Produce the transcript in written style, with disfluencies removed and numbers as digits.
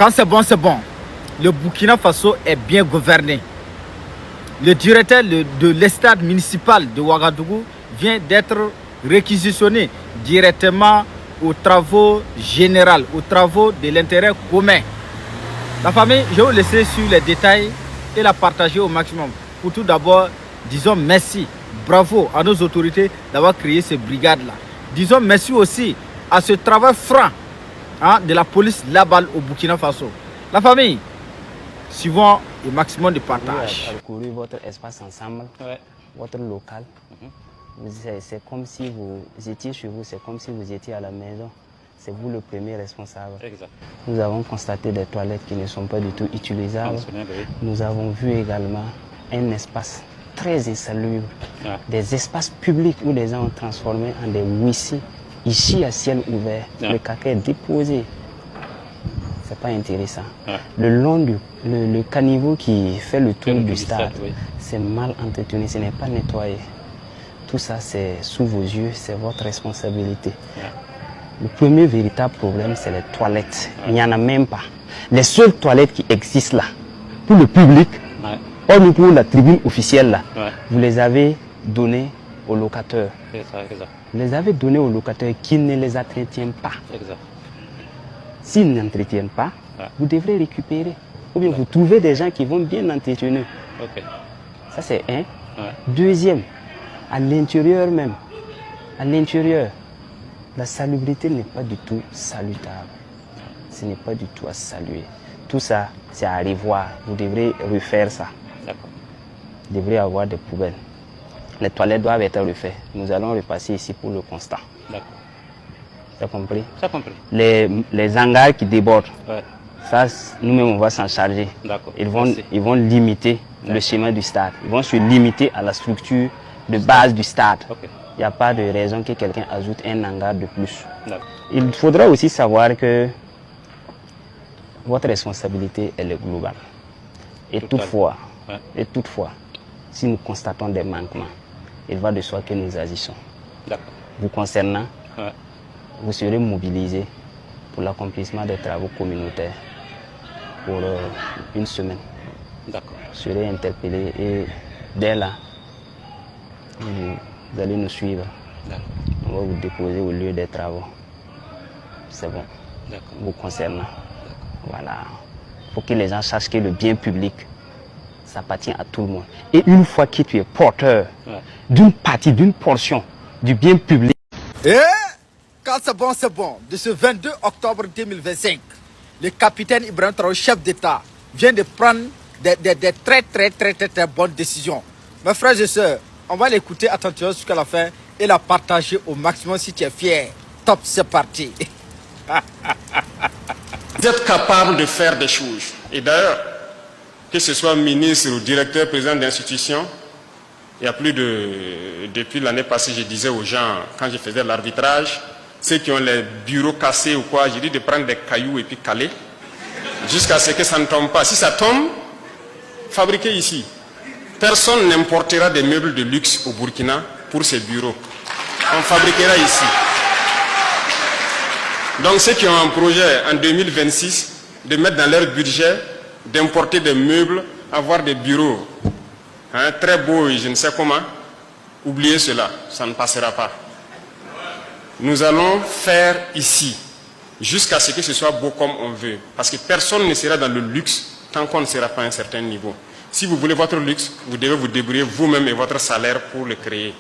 Quand c'est bon, c'est bon. Le Burkina Faso est bien gouverné. Le directeur de l'estade municipal de Ouagadougou vient d'être réquisitionné directement aux travaux généraux, aux travaux de l'intérêt commun. La famille, je vais vous laisser sur les détails et la partager au maximum. Pour tout d'abord, disons merci, bravo à nos autorités d'avoir créé ces brigades-là. Disons merci aussi à ce travail franc de la police là-bas au Burkina Faso. La famille, suivons le maximum de partage. Vous parcourez votre espace ensemble, votre local. C'est comme si vous étiez chez vous, c'est comme si vous étiez à la maison. C'est vous le premier responsable. Exact. Nous avons constaté des toilettes qui ne sont pas du tout utilisables. Nous avons vu également un espace très insalubre. Des espaces publics où les gens ont transformé en des WC. Ici, à ciel ouvert, le caca est déposé. C'est pas intéressant. Le long du le caniveau qui fait le tour du stade, c'est mal entretenu, ce n'est pas nettoyé. Tout ça, c'est sous vos yeux, c'est votre responsabilité. Le premier véritable problème, c'est les toilettes. Il n'y en a même pas. Les seules toilettes qui existent là, pour le public, hormis pour la tribune officielle là, vous les avez données aux locataires. Vous les avez données aux locataires qui ne les entretiennent pas. S'ils n'entretiennent pas, vous devrez récupérer. Ou bien vous trouvez des gens qui vont bien entretenir. Ça c'est un. Deuxième, à l'intérieur même, à l'intérieur, la salubrité n'est pas du tout salutable. Ce n'est pas du tout à saluer. Tout ça, c'est à revoir. Vous devrez refaire ça. Vous devrez avoir des poubelles. Les toilettes doivent être refaites. Nous allons repasser ici pour le constat. Tu as compris? J'ai compris. Les hangars qui débordent, ça, nous-mêmes, on va s'en charger. Ils vont limiter le schéma du stade. Ils vont se limiter à la structure de base du stade. Il n'y a pas de raison que quelqu'un ajoute un hangar de plus. Il faudra aussi savoir que votre responsabilité, elle est globale. Et toutefois, si nous constatons des manquements, il va de soi que nous agissons. Vous concernant, vous serez mobilisés pour l'accomplissement des travaux communautaires pour une semaine. Vous serez interpellés et dès là, vous allez nous suivre. On va vous déposer au lieu des travaux. C'est bon. Vous concernant. Voilà. Il faut que les gens sachent que le bien public, ça appartient à tout le monde. Et une fois que tu es porteur d'une partie, d'une portion du bien public. Quand c'est bon, c'est bon. De ce 22 octobre 2025, le capitaine Ibrahim Traoré, chef d'État, vient de prendre des très bonnes décisions. Mes frères et sœurs, on va l'écouter attentivement jusqu'à la fin et la partager au maximum si tu es fier. Top, c'est parti. Vous êtes capable de faire des choses. Et d'ailleurs, que ce soit ministre ou directeur, président d'institution, il y a plus de... Depuis l'année passée, je disais aux gens, quand je faisais l'arbitrage, ceux qui ont les bureaux cassés ou quoi, j'ai dit de prendre des cailloux et puis caler, jusqu'à ce que ça ne tombe pas. Si ça tombe, fabriquez ici. Personne n'importera des meubles de luxe au Burkina pour ses bureaux. On fabriquera ici. Donc ceux qui ont un projet en 2026, de mettre dans leur budget, d'importer des meubles, avoir des bureaux très beaux et je ne sais comment, oubliez cela, ça ne passera pas. Nous allons faire ici, jusqu'à ce que ce soit beau comme on veut. Parce que personne ne sera dans le luxe tant qu'on ne sera pas à un certain niveau. Si vous voulez votre luxe, vous devez vous débrouiller vous-même et votre salaire pour le créer.